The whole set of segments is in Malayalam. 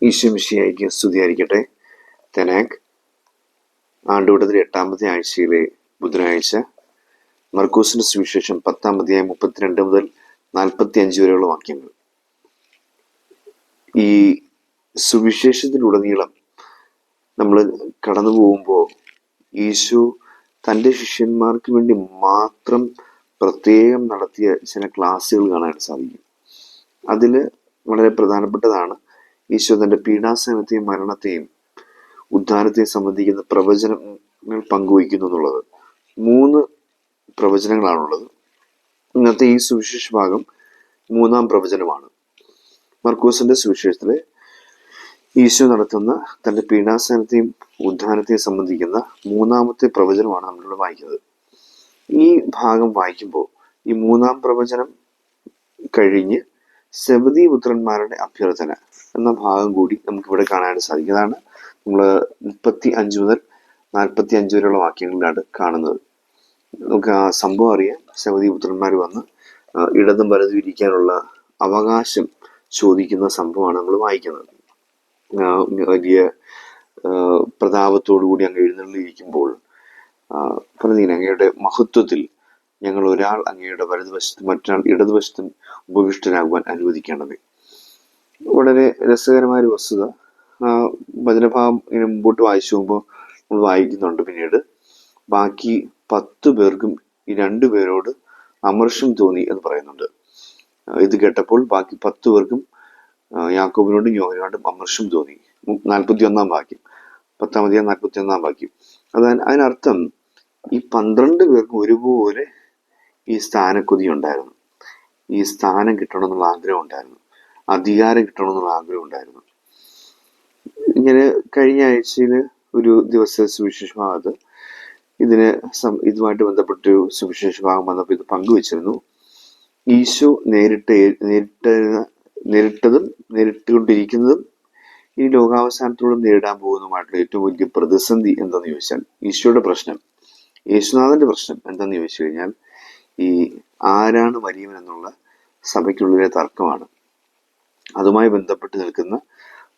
ഈശോ മിശിഹായ്ക്ക് സ്തുതിയായിരിക്കട്ടെ. തെനാക് ആണ്ടുകൂട്ടത്തിൽ 8-ാമത്തെ ആഴ്ചയിലെ ബുധനാഴ്ച. മർക്കോസിന്റെ സുവിശേഷം 10-ാം അധ്യായം 32 മുതൽ 45 വരെയുള്ള വാക്യങ്ങൾ. ഈ സുവിശേഷത്തിലുടനീളം നമ്മൾ കടന്നു പോകുമ്പോൾ ഈശോ തൻ്റെ ശിഷ്യന്മാർക്ക് വേണ്ടി മാത്രം പ്രത്യേകം നടത്തിയ ചില ക്ലാസ്സുകൾ കാണാൻ സാധിക്കും. അതിൽ വളരെ പ്രധാനപ്പെട്ടതാണ് ഈശോ തൻ്റെ പീഡാസനത്തെയും മരണത്തെയും ഉദ്ധാനത്തെയും സംബന്ധിക്കുന്ന പ്രവചനങ്ങൾ പങ്കുവയ്ക്കുന്നു എന്നുള്ളത്. 3 പ്രവചനങ്ങളാണുള്ളത്. ഇന്നത്തെ ഈ സുവിശേഷ ഭാഗം 3-ാം പ്രവചനമാണ്. മർക്കോസിന്റെ സുവിശേഷത്തിലെ ഈശോ നടത്തുന്ന തൻ്റെ പീഡാസനത്തെയും ഉദ്ധാനത്തെയും സംബന്ധിക്കുന്ന 3-ാമത്തെ പ്രവചനമാണ് നമ്മളിവിടെ വായിക്കുന്നത്. ഈ ഭാഗം വായിക്കുമ്പോൾ ഈ 3-ാം പ്രവചനം കഴിഞ്ഞ് സെബദീ പുത്രന്മാരുടെ അഭ്യർത്ഥന എന്ന ഭാഗം കൂടി നമുക്കിവിടെ കാണാൻ സാധിക്കും. അതാണ് നമ്മൾ 35 മുതൽ 45 വരെയുള്ള വാക്യങ്ങളിലാണ് കാണുന്നത്. നമുക്ക് ആ സംഭവം അറിയാം. സെബദീ പുത്രന്മാർ വന്ന് ഇടതും വലതും ഇരിക്കാനുള്ള അവകാശം ചോദിക്കുന്ന സംഭവമാണ് നമ്മൾ വായിക്കുന്നത്. വലിയ പ്രതാപത്തോടുകൂടി അങ്ങ് എഴുന്നള്ളിയിരിക്കുമ്പോൾ പറഞ്ഞീന, അങ്ങയുടെ മഹത്വത്തിൽ ഞങ്ങൾ ഒരാൾ അങ്ങയുടെ വലതുവശത്തും മറ്റൊരാൾ ഇടതുവശത്തും ഉപവിഷ്ടനാകുവാൻ അനുവദിക്കേണ്ടത്. വളരെ രസകരമായ ഒരു വസ്തുത. വചനഭാഗം ഇങ്ങനെ മുമ്പോട്ട് വായിച്ചു പോകുമ്പോൾ നമ്മൾ വായിക്കുന്നുണ്ട്. പിന്നീട് ബാക്കി 10 പേർക്കും ഈ 2 പേരോട് അമർഷം തോന്നി എന്ന് പറയുന്നുണ്ട്. ഇത് കേട്ടപ്പോൾ ബാക്കി 10 പേർക്കും യാക്കോബിനോടും യോഹന്നാനോടും അമർഷം തോന്നി. 41-ാം വാക്യം, 10-ാം അധ്യായം 41-ാം വാക്യം. അതിനർത്ഥം ഈ 12 പേർക്കും ഒരുപോലെ ഈ സ്ഥാനക്കൊതി ഉണ്ടായിരുന്നു. ഈ സ്ഥാനം കിട്ടണമെന്നുള്ള ആഗ്രഹം ഉണ്ടായിരുന്നു, അധികാരം കിട്ടണമെന്നുള്ള ആഗ്രഹം ഉണ്ടായിരുന്നു. ഇങ്ങനെ കഴിഞ്ഞ ആഴ്ചയിൽ ഒരു ദിവസ സുവിശേഷ ഭാഗത്ത് ഇതുമായിട്ട് ബന്ധപ്പെട്ടൊരു സുവിശേഷ ഭാഗം വന്നപ്പോൾ ഇത് പങ്കുവച്ചിരുന്നു. ഈശോ നേരിട്ടതും നേരിട്ടുകൊണ്ടിരിക്കുന്നതും ഈ ലോകാവസാനത്തോടും നേരിടാൻ പോകുന്നതുമായിട്ടുള്ള ഏറ്റവും വലിയ പ്രതിസന്ധി എന്തെന്ന് ചോദിച്ചാൽ, ഈശോയുടെ പ്രശ്നം, യേശുനാഥന്റെ പ്രശ്നം എന്തെന്ന് ചോദിച്ചു കഴിഞ്ഞാൽ, ഈ ആരാണ് വലിയവൻ എന്നുള്ള സഭയ്ക്കുള്ളിലെ തർക്കമാണ്. അതുമായി ബന്ധപ്പെട്ട് നിൽക്കുന്ന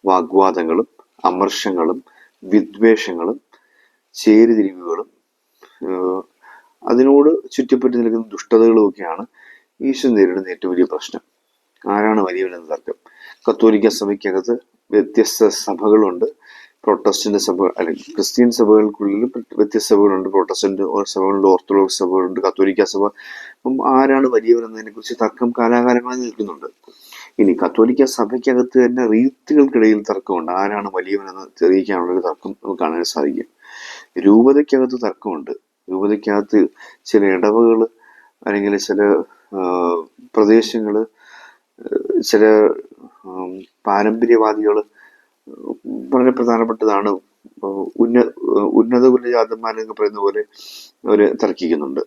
വാഗ്വാദങ്ങളും അമർഷങ്ങളും വിദ്വേഷങ്ങളും ചേരിതിരിവുകളും അതിനോട് ചുറ്റപ്പെട്ട് നിൽക്കുന്ന ദുഷ്ടതകളും ഒക്കെയാണ് ഈശോ നേരിടുന്ന ഏറ്റവും വലിയ പ്രശ്നം. ആരാണ് വലിയവൻ എന്ന തർക്കം. കത്തോലിക്ക സഭയ്ക്കകത്ത് വ്യത്യസ്ത സഭകളുണ്ട്. പ്രൊട്ടസ്റ്റന്റ് സഭ, അല്ലെങ്കിൽ ക്രിസ്ത്യൻ സഭകൾക്കുള്ളിൽ വ്യത്യസ്ത സഭകളുണ്ട്. പ്രൊട്ടസ്റ്റന്റ് സഭകളുണ്ട്, ഓർത്തഡോക്സ് സഭകളുണ്ട്, കത്തോലിക്ക സഭ. അപ്പം ആരാണ് വലിയവൻ എന്നതിനെ കുറിച്ച് തർക്കം കാലാകാലങ്ങളായി നിൽക്കുന്നുണ്ട്. ഇനി കത്തോലിക്ക സഭയ്ക്കകത്ത് തന്നെ റീത്തുകൾക്കിടയിൽ തർക്കമുണ്ട്. ആരാണ് വലിയവനെന്ന് തെളിയിക്കാനുള്ളൊരു തർക്കം നമുക്ക് കാണാൻ സാധിക്കും. രൂപതയ്ക്കകത്ത് തർക്കമുണ്ട്. രൂപതയ്ക്കകത്ത് ചില ഇടവകൾ അല്ലെങ്കിൽ ചില പ്രദേശങ്ങള്, ചില പാരമ്പര്യവാദികൾ, വളരെ പ്രധാനപ്പെട്ടതാണ്. ഉന്നത കുലജാതന്മാരെന്നൊക്കെ പറയുന്ന പോലെ അവർ തർക്കിക്കുന്നുണ്ട്.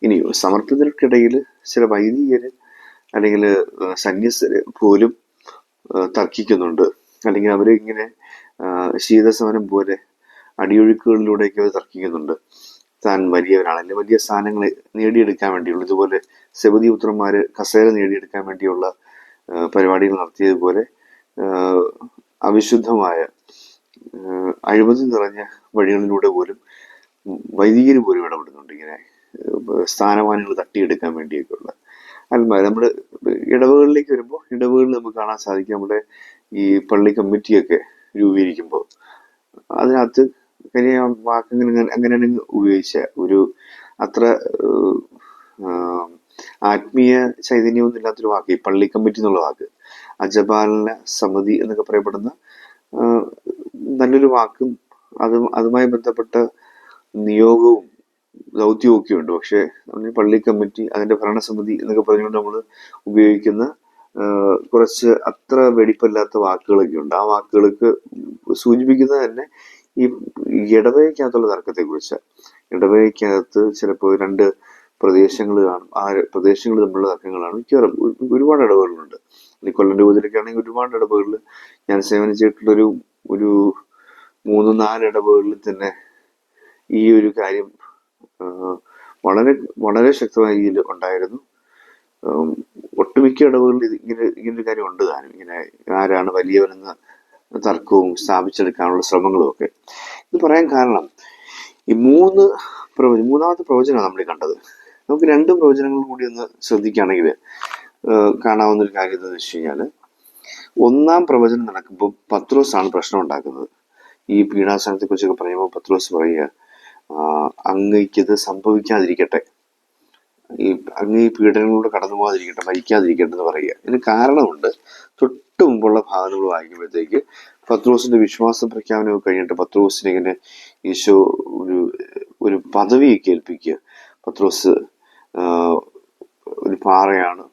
ഇനി സമർപ്പിതർക്കിടയിൽ ചില വൈദികര് അല്ലെങ്കിൽ സന്യസ്തര് പോലും തർക്കിക്കുന്നുണ്ട്. അല്ലെങ്കിൽ അവരിങ്ങനെ ശീതസമരം പോലെ അടിയൊഴുക്കുകളിലൂടെയൊക്കെ അവർ തർക്കിക്കുന്നുണ്ട്. താൻ വലിയവനാണ്, അല്ലെങ്കിൽ വലിയ സ്ഥാനങ്ങൾ നേടിയെടുക്കാൻ വേണ്ടിയുള്ള, ഇതുപോലെ സെബദീ പുത്രന്മാര് കസേര നേടിയെടുക്കാൻ വേണ്ടിയുള്ള പരിപാടികൾ നടത്തിയതുപോലെ അവിശുദ്ധമായ അഴിമതി നിറഞ്ഞ വഴികളിലൂടെ പോലും വൈദികര് പോലും ഇടപെടുന്നുണ്ട്, ഇങ്ങനെ സ്ഥാനമാനങ്ങൾ തട്ടിയെടുക്കാൻ വേണ്ടിയൊക്കെയുള്ള. നമ്മുടെ ഇടവകളിലേക്ക് വരുമ്പോൾ ഇടവകളിൽ നമുക്ക് കാണാൻ സാധിക്കും, നമ്മുടെ ഈ പള്ളി കമ്മിറ്റിയൊക്കെ രൂപീകരിക്കുമ്പോൾ അതിനകത്ത് വാക്കുകൾ അങ്ങനെ ഉപയോഗിച്ച ഒരു അത്ര ആത്മീയ ചൈതന്യമൊന്നും ഇല്ലാത്തൊരു വാക്ക്, ഈ പള്ളി കമ്മിറ്റി എന്നുള്ള വാക്ക്, അജപാലന സമിതി എന്നൊക്കെ പറയപ്പെടുന്ന നല്ലൊരു വാക്കും അതുമായി ബന്ധപ്പെട്ട നിയോഗവും ദൗത്യവും ഒക്കെ ഉണ്ട്. പക്ഷെ പള്ളി കമ്മിറ്റി, അതിന്റെ ഭരണസമിതി എന്നൊക്കെ പറഞ്ഞുകൊണ്ട് നമ്മൾ ഉപയോഗിക്കുന്ന കുറച്ച് അത്ര വെടിപ്പല്ലാത്ത വാക്കുകളൊക്കെ ഉണ്ട്. ആ വാക്കുകൾക്ക് സൂചിപ്പിക്കുന്നത് തന്നെ ഈ ഇടവകയ്ക്കകത്തുള്ള തർക്കത്തെ കുറിച്ച്. ഇടവകയ്ക്കകത്ത് ചിലപ്പോൾ 2 പ്രദേശങ്ങൾ കാണും. ആ പ്രദേശങ്ങൾ തമ്മിലുള്ള തർക്കങ്ങളാണ് മിക്കവാറും. ഒരുപാട് ഇടവകളുണ്ട്. ഈ കൊല്ലം രൂപതയിലൊക്കെ ആണെങ്കിൽ ഒരുപാട് ഇടവകളിൽ ഞാൻ സേവനിച്ചിട്ടുള്ളൊരു 3-4 ഇടവകളിൽ തന്നെ ഈ ഒരു കാര്യം വളരെ വളരെ ശക്തമായ രീതിയിൽ ഉണ്ടായിരുന്നു. ഒട്ടുമിക്ക ഇടവകളിൽ ഇങ്ങനൊരു കാര്യം ഉണ്ട് താനും. ഇങ്ങനെ ആരാണ് വലിയവനെന്ന തർക്കവും സ്ഥാപിച്ചെടുക്കാനുള്ള ശ്രമങ്ങളും ഒക്കെ. ഇത് പറയാൻ കാരണം ഈ മൂന്നാമത്തെ പ്രവചനമാണ് നമ്മൾ കണ്ടത്. നമുക്ക് രണ്ട് പ്രവചനങ്ങളും കൂടി ഒന്ന് ശ്രദ്ധിക്കുകയാണെങ്കിൽ കാണാവുന്ന ഒരു കാര്യം എന്താണെന്ന് വെച്ച് കഴിഞ്ഞാൽ, ഒന്നാം പ്രവചനം നടക്കുമ്പോൾ പത്രോസാണ് പ്രശ്നം ഉണ്ടാക്കുന്നത്. ഈ പീഡാസനത്തെ കുറിച്ചൊക്കെ പറയുമ്പോൾ പത്രോസ് പറയുക, അങ്ങയ്ക്കിത് സംഭവിക്കാതിരിക്കട്ടെ, അങ്ങ് ഈ പീഡനങ്ങളിലൂടെ കടന്നു പോകാതിരിക്കട്ടെ, മരിക്കാതിരിക്കട്ടെ എന്ന് പറയുക. ഇതിന് കാരണമുണ്ട്. തൊട്ട് മുമ്പുള്ള ഭാഗങ്ങൾ വായിക്കുമ്പോഴത്തേക്ക് പത്രോസിന്റെ വിശ്വാസ പ്രഖ്യാപനമൊക്കെ കഴിഞ്ഞിട്ട് പത്രോസിനെ ഇങ്ങനെ ഈശോ ഒരു പദവിയൊക്കെ ഏൽപ്പിക്കുക. പത്രോസ് ഒരു പാറയാണ്,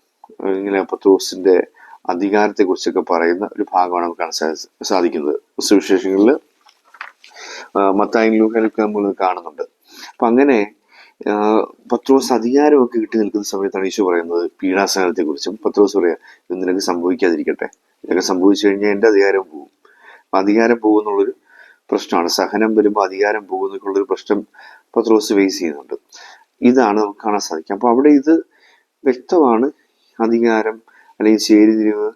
ഇങ്ങനെ പത്രോസിന്റെ അധികാരത്തെ കുറിച്ചൊക്കെ പറയുന്ന ഒരു ഭാഗമാണ് നമുക്ക് കാണാൻ സാധിക്കുന്നത്. സുവിശേഷങ്ങളിൽ മത്തായിയും ലൂക്കയിലൊക്കെ നമ്മൾ കാണുന്നുണ്ട്. അപ്പൊ അങ്ങനെ പത്രോസ് അധികാരമൊക്കെ കിട്ടി നിൽക്കുന്ന സമയത്താണ് ഈശോ പറയുന്നത് പീഡാസനത്തെ കുറിച്ചും. പത്രോസ് പറയാ, ഇത് നിനക്ക് സംഭവിക്കാതിരിക്കട്ടെ, ഇതൊക്കെ സംഭവിച്ചു കഴിഞ്ഞാൽ എൻ്റെ അധികാരം പോകും. അധികാരം പോകുന്നുള്ളൊരു പ്രശ്നമാണ്. സഹനം വരുമ്പോൾ അധികാരം പോകുന്നൊക്കെയുള്ളൊരു പ്രശ്നം പത്രോസ് ഫേസ് ചെയ്യുന്നുണ്ട്. ഇതാണ് നമുക്ക് കാണാൻ സാധിക്കുക. അപ്പൊ അവിടെ ഇത് വ്യക്തമാണ്. അധികാരം അല്ലെങ്കിൽ ചേരിതിരിവ്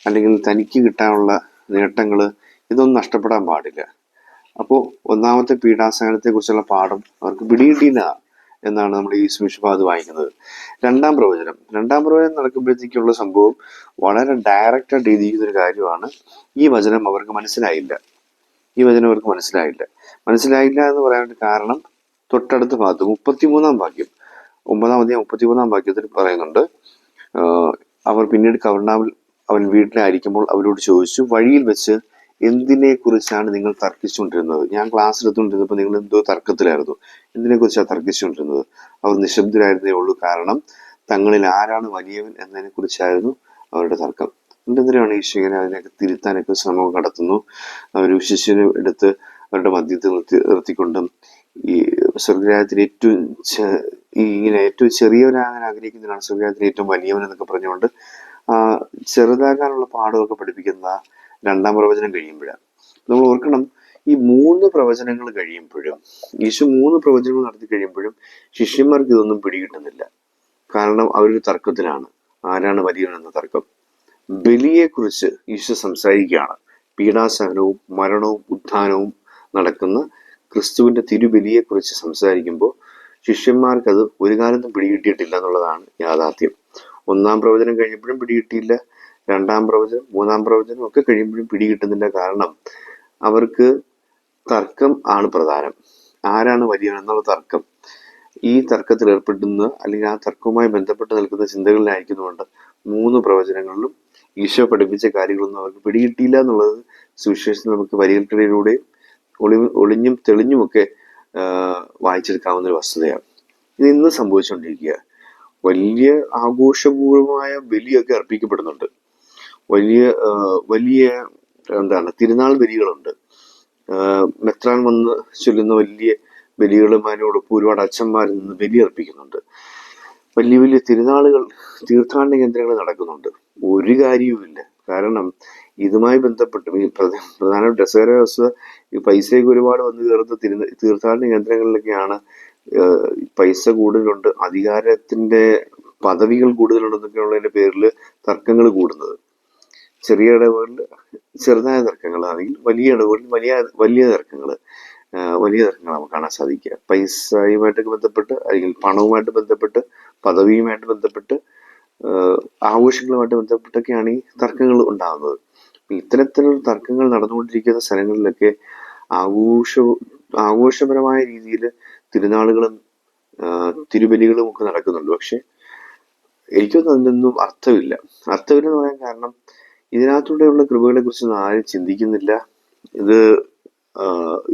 അല്ലെങ്കിൽ തനിക്ക് കിട്ടാനുള്ള നേട്ടങ്ങൾ ഇതൊന്നും നഷ്ടപ്പെടാൻ പാടില്ല. അപ്പോൾ ഒന്നാമത്തെ പീഡാസനത്തെ കുറിച്ചുള്ള പാഠം അവർക്ക് പിടികിട്ടിയില്ല എന്നാണ് നമ്മൾ ഈ സുവിശേഷഭാഗത്ത് വായിക്കുന്നത്. രണ്ടാം പ്രവചനം നടക്കുമ്പോഴത്തേക്കുള്ള സംഭവം വളരെ ഡയറക്റ്റായിട്ട് എഴുതിയിരിക്കുന്ന ഒരു കാര്യമാണ്. ഈ വചനം അവർക്ക് മനസ്സിലായില്ല എന്ന് പറയാനായിട്ട് കാരണം തൊട്ടടുത്ത ഭാഗത്ത് 33-ാം വാക്യം, 9-ാം അധ്യായം 33-ാം വാക്യത്തിൽ പറയുന്നുണ്ട്, അവർ പിന്നീട് കവർണ്ണാവിൽ അവൻ വീട്ടിലായിരിക്കുമ്പോൾ അവരോട് ചോദിച്ചു, വഴിയിൽ വെച്ച് എന്തിനെ കുറിച്ചാണ് നിങ്ങൾ തർക്കിച്ചുകൊണ്ടിരുന്നത്? ഞാൻ ക്ലാസ് എടുത്തുകൊണ്ടിരുന്നപ്പോൾ നിങ്ങൾ എന്തോ തർക്കത്തിലായിരുന്നു. എന്തിനെ കുറിച്ചാണ് തർക്കിച്ചുകൊണ്ടിരുന്നത്? അവർ നിശബ്ദരായിരുന്നേ ഉള്ളൂ, കാരണം തങ്ങളിൽ ആരാണ് വലിയവൻ എന്നതിനെ കുറിച്ചായിരുന്നു അവരുടെ തർക്കം. എന്തിനാണ് ഈശോ ഇങ്ങനെ അതിനൊക്കെ തിരുത്താനൊക്കെ ശ്രമം നടത്തുന്നു. അവർ ശിശുവിനെ എടുത്ത് അവരുടെ മധ്യത്തിൽ നിർത്തിക്കൊണ്ടും ഈ സ്വർഗരാജ്യത്തിൽ ഏറ്റവും ചെറിയവനാകാൻ ആഗ്രഹിക്കുന്നതിനാണ് സ്വർഗരാജ്യത്തിൽ ഏറ്റവും വലിയവൻ എന്നൊക്കെ പറഞ്ഞുകൊണ്ട് ചെറുതാകാനുള്ള പാഠമൊക്കെ പഠിപ്പിക്കുന്ന രണ്ടാം പ്രവചനം കഴിയുമ്പോഴാണ്. നമ്മൾ ഓർക്കണം, ഈ 3 പ്രവചനങ്ങൾ കഴിയുമ്പോഴും, ഈശോ 3 പ്രവചനങ്ങൾ നടത്തി കഴിയുമ്പോഴും ശിഷ്യന്മാർക്ക് ഇതൊന്നും പിടികിട്ടുന്നില്ല. കാരണം അവരൊരു തർക്കത്തിലാണ്, ആരാണ് വലിയവനെന്ന തർക്കം. ബലിയെക്കുറിച്ച് ഈശോ സംസാരിക്കുകയാണ്. പീഡാസഹനവും മരണവും ഉത്ഥാനവും നടക്കുന്ന ക്രിസ്തുവിന്റെ തിരുബലിയെക്കുറിച്ച് സംസാരിക്കുമ്പോൾ ശിഷ്യന്മാർക്കത് ഒരു കാലത്തും പിടികിട്ടിയിട്ടില്ല എന്നുള്ളതാണ് യാഥാർത്ഥ്യം. ഒന്നാം പ്രവചനം കഴിഞ്ഞപ്പോഴും പിടികിട്ടിയില്ല, രണ്ടാം പ്രവചനം, മൂന്നാം പ്രവചനം ഒക്കെ കഴിയുമ്പോഴും പിടികിട്ടുന്നില്ല. കാരണം അവർക്ക് തർക്കം ആണ് പ്രധാനം. ആരാണ് വലിയവൻ എന്നുള്ള തർക്കം. ഈ തർക്കത്തിൽ ഏർപ്പെടുന്ന അല്ലെങ്കിൽ ആ തർക്കവുമായി ബന്ധപ്പെട്ട് നിൽക്കുന്ന ചിന്തകളിലായിരിക്കുന്നതുകൊണ്ട് 3 പ്രവചനങ്ങളിലും ഈശോ പഠിപ്പിച്ച കാര്യങ്ങളൊന്നും അവർക്ക് പിടികിട്ടിയില്ല എന്നുള്ളത് സുവിശേഷത്തിൽ നമുക്ക് വരികൾക്കിടയിലൂടെയും ഒളിഞ്ഞും തെളിഞ്ഞുമൊക്കെ വായിച്ചെടുക്കാവുന്ന ഒരു വസ്തുതയാണ്. ഇത് ഇന്ന് സംഭവിച്ചുകൊണ്ടിരിക്കുക. വലിയ ആഘോഷപൂർവമായ ബലിയൊക്കെ അർപ്പിക്കപ്പെടുന്നുണ്ട്. വലിയ തിരുനാൾ ബലികളുണ്ട്. മെത്രാൻ വന്ന് ചൊല്ലുന്ന വലിയ ബലികളുമാരോടൊപ്പം ഒരുപാട് അച്ഛന്മാരിൽ നിന്ന് ബലി അർപ്പിക്കുന്നുണ്ട്. വലിയ തിരുനാളുകൾ, തീർത്ഥാടന കേന്ദ്രങ്ങൾ നടക്കുന്നുണ്ട്. ഒരു കാര്യവുമില്ല. കാരണം ഇതുമായി ബന്ധപ്പെട്ട് ഈ പ്രധാനപ്പെട്ട രസകര വസ്തുത, ഈ പൈസയൊക്കെ ഒരുപാട് വന്നു കയറുന്ന തീർത്ഥാടന കേന്ദ്രങ്ങളിലൊക്കെയാണ് പൈസ കൂടുതലുണ്ട്, അധികാരത്തിന്റെ പദവികൾ കൂടുതലുണ്ടെന്നൊക്കെയുള്ളതിന്റെ പേരിൽ തർക്കങ്ങൾ കൂടുന്നത്. ചെറിയ ഇടവുകളിൽ ചെറുതായ തർക്കങ്ങൾ, അല്ലെങ്കിൽ വലിയ ഇടവുകളിൽ വലിയ തർക്കങ്ങൾ നമുക്ക് കാണാൻ സാധിക്കുക. പൈസയുമായിട്ടൊക്കെ ബന്ധപ്പെട്ട്, അല്ലെങ്കിൽ പണവുമായിട്ട് ബന്ധപ്പെട്ട്, പദവിയുമായിട്ട് ബന്ധപ്പെട്ട്, ആഘോഷങ്ങളുമായിട്ട് ബന്ധപ്പെട്ടൊക്കെയാണ് ഈ തർക്കങ്ങൾ ഉണ്ടാകുന്നത്. ഇത്തരത്തിലുള്ള തർക്കങ്ങൾ നടന്നുകൊണ്ടിരിക്കുന്ന സ്ഥലങ്ങളിലൊക്കെ ആഘോഷപരമായ രീതിയിൽ തിരുനാളുകളും തിരുബലികളും ഒക്കെ നടക്കുന്നുണ്ട്. പക്ഷെ എനിക്കൊന്നും അതിനൊന്നും അർത്ഥമില്ലെന്ന് പറയാൻ കാരണം ഇതിനകത്തൂടെയുള്ള കൃപകളെ കുറിച്ചൊന്നും ആരും ചിന്തിക്കുന്നില്ല.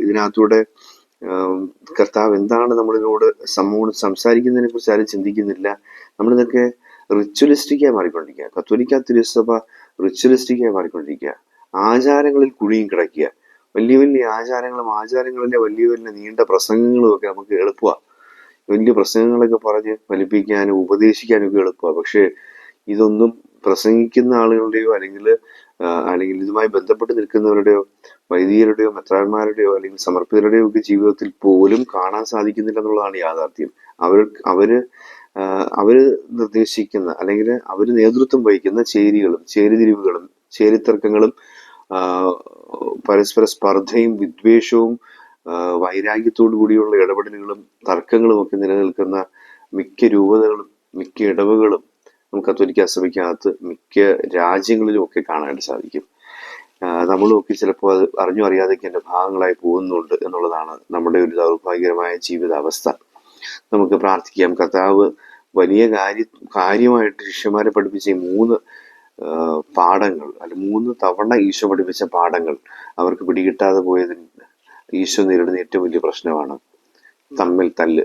ഇതിനകത്തൂടെ കർത്താവ് എന്താണ് നമ്മളിനോട് സമൂഹം സംസാരിക്കുന്നതിനെ കുറിച്ച് ആരും ചിന്തിക്കുന്നില്ല. നമ്മളിതൊക്കെ റിച്വലിസ്റ്റിക്കായി മാറിക്കൊണ്ടിരിക്കുക. കത്തോലിക്ക തിരുസഭ റിച്വലിസ്റ്റിക്കായി മാറിക്കൊണ്ടിരിക്കുക. ആചാരങ്ങളിൽ കുഴിയും കിടക്കുക. വലിയ ആചാരങ്ങളിലെ വലിയ നീണ്ട പ്രസംഗങ്ങളും ഒക്കെ നമുക്ക് എളുപ്പമാണ്. വലിയ പ്രസംഗങ്ങളൊക്കെ പറഞ്ഞ് ഫലിപ്പിക്കാനും ഉപദേശിക്കാനും ഒക്കെ എളുപ്പമാണ്. പക്ഷെ ഇതൊന്നും പ്രസംഗിക്കുന്ന ആളുകളുടെയോ അല്ലെങ്കിൽ ഇതുമായി ബന്ധപ്പെട്ട് നിൽക്കുന്നവരുടെയോ വൈദികരുടെയോ മെത്രാന്മാരുടെയോ അല്ലെങ്കിൽ സമർപ്പിതരുടെയോ ഒക്കെ ജീവിതത്തിൽ പോലും കാണാൻ സാധിക്കുന്നില്ല എന്നുള്ളതാണ് യാഥാർത്ഥ്യം. അവര് നിർദ്ദേശിക്കുന്ന അല്ലെങ്കിൽ അവര് നേതൃത്വം വഹിക്കുന്ന ചേരികളും ചേരിതിരിവുകളും ചേരിത്തർക്കങ്ങളും പരസ്പര സ്പർദ്ധയും വിദ്വേഷവും വൈരാഗ്യത്തോടു കൂടിയുള്ള ഇടപെടലുകളും തർക്കങ്ങളും ഒക്കെ നിലനിൽക്കുന്ന മിക്ക രൂപതകളും മിക്ക ഇടവകളും നമുക്ക് കത്തോലിക്ക സഭയ്ക്കകത്ത് മിക്ക രാജ്യങ്ങളിലും ഒക്കെ കാണാനായിട്ട് സാധിക്കും. നമ്മളും ഒക്കെ ചിലപ്പോൾ അത് അറിഞ്ഞോ അറിയാതെയൊക്കെ എൻ്റെ ഭാഗങ്ങളായി പോകുന്നുണ്ട് എന്നുള്ളതാണ് നമ്മുടെ ഒരു ദൗർഭാഗ്യകരമായ ജീവിതാവസ്ഥ. നമുക്ക് പ്രാർത്ഥിക്കാം. കർത്താവ് വലിയ കാര്യമായിട്ട് ശിഷ്യന്മാരെ പഠിപ്പിച്ച ഈ 3 പാഠങ്ങൾ, അല്ല 3 തവണ ഈശോ പഠിപ്പിച്ച പാഠങ്ങൾ അവർക്ക് പിടികിട്ടാതെ പോയതിന് ഈശോ നേരിടുന്ന ഏറ്റവും വലിയ പ്രശ്നമാണ് തമ്മിൽ തല്ല്,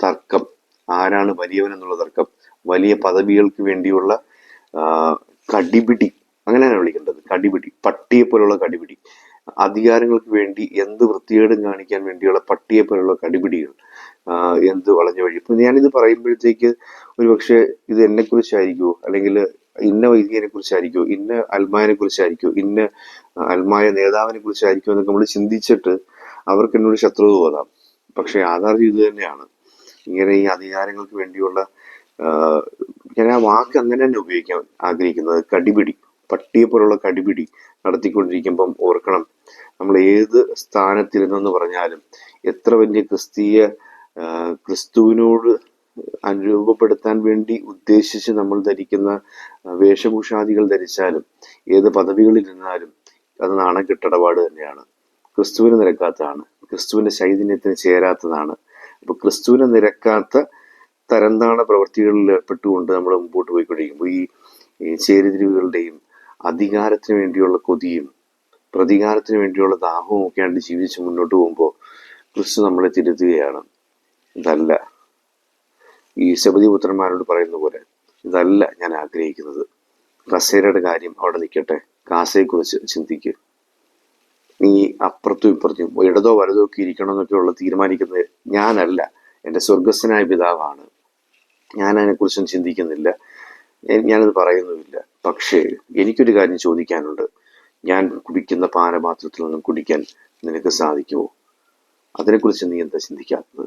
തർക്കം, ആരാണ് വലിയവൻ എന്നുള്ള തർക്കം, വലിയ പദവികൾക്ക് വേണ്ടിയുള്ള കടിപിടി, അങ്ങനെയാണ് വിളിക്കേണ്ടത്, കടിപിടി, പട്ടിയെ പോലുള്ള കടിപിടി, അധികാരങ്ങൾക്ക് വേണ്ടി എന്ത് വൃത്തികേടും കാണിക്കാൻ വേണ്ടിയുള്ള പട്ടിയെ പോലുള്ള കടിപിടികൾ, എന്ത് വളഞ്ഞ വഴി. ഇപ്പൊ ഞാനിത് പറയുമ്പോഴത്തേക്ക് ഒരു പക്ഷെ ഇത് എന്നെ കുറിച്ചായിരിക്കുമോ, അല്ലെങ്കിൽ ഇന്ന വൈദികനെ കുറിച്ചായിരിക്കുമോ, ഇന്ന അൽമായനെ കുറിച്ചായിരിക്കുമോ, ഇന്ന അൽമായ നേതാവിനെ കുറിച്ചായിരിക്കുമോ എന്നൊക്കെ നമ്മൾ ചിന്തിച്ചിട്ട് അവർക്ക് എന്നോട് ശത്രുത തോന്നാം. പക്ഷെ യാഥാർത്ഥ്യം ഇത് തന്നെയാണ്. ഇങ്ങനെ ഈ അധികാരങ്ങൾക്ക് വേണ്ടിയുള്ള ഞാൻ ആ വാക്ക് അങ്ങനെ തന്നെ ഉപയോഗിക്കാൻ ആഗ്രഹിക്കുന്നത്, കടിപിടി, പട്ടിയെ പോലുള്ള കടിപിടി നടത്തിക്കൊണ്ടിരിക്കുമ്പം ഓർക്കണം, നമ്മൾ ഏത് സ്ഥാനത്തിരുന്നെന്ന് പറഞ്ഞാലും, എത്ര വലിയ ക്രിസ്തുവിനോട് അനുരൂപപ്പെടുത്താൻ വേണ്ടി ഉദ്ദേശിച്ച് നമ്മൾ ധരിക്കുന്ന വേഷഭൂഷാദികൾ ധരിച്ചാലും, ഏത് പദവികളിൽ നിന്നാലും അത് നാണക്കെട്ടിടപാട് തന്നെയാണ്. ക്രിസ്തുവിന് നിരക്കാത്തതാണ്, ക്രിസ്തുവിന്റെ ചൈതന്യത്തിന് ചേരാത്തതാണ്. അപ്പൊ ക്രിസ്തുവിന് നിരക്കാത്ത തരംതാണ പ്രവൃത്തികളിൽ ഏർപ്പെട്ടുകൊണ്ട് നമ്മൾ മുമ്പോട്ട് പോയിക്കൊണ്ടിരിക്കുമ്പോൾ ഈ ചേരിതിരിവുകളുടെയും അധികാരത്തിന് വേണ്ടിയുള്ള കൊതിയും പ്രതികാരത്തിന് വേണ്ടിയുള്ള ദാഹവും ഒക്കെ ആയിട്ട് ജീവിച്ച് മുന്നോട്ട് പോകുമ്പോൾ ക്രിസ്തു നമ്മളെ തിരുത്തുകയാണ്. ഇതല്ല, ഈ സബദി പുത്രന്മാരോട് പറയുന്ന പോലെ, ഇതല്ല ഞാൻ ആഗ്രഹിക്കുന്നത്. കസേരയുടെ കാര്യം അവിടെ നിൽക്കട്ടെ, കാസയെക്കുറിച്ച് ചിന്തിക്കുക. നീ അപ്പുറത്തും ഇപ്പുറത്തും ഇടതോ വലതോ ഒക്കെ ഇരിക്കണം എന്നൊക്കെ ഉള്ള തീരുമാനിക്കുന്നത് ഞാനല്ല, എൻ്റെ സ്വർഗസ്ഥനായ പിതാവാണ്. ഞാൻ അതിനെക്കുറിച്ചൊന്നും ചിന്തിക്കുന്നില്ല, ഞാനത് പറയുന്നുമില്ല. പക്ഷേ എനിക്കൊരു കാര്യം ചോദിക്കാനുണ്ട്. ഞാൻ കുടിക്കുന്ന പാനപാത്രത്തിൽ നിന്നും കുടിക്കാൻ നിനക്ക് സാധിക്കുമോ? അതിനെക്കുറിച്ച് നീ എന്താ ചിന്തിക്കാത്തത്?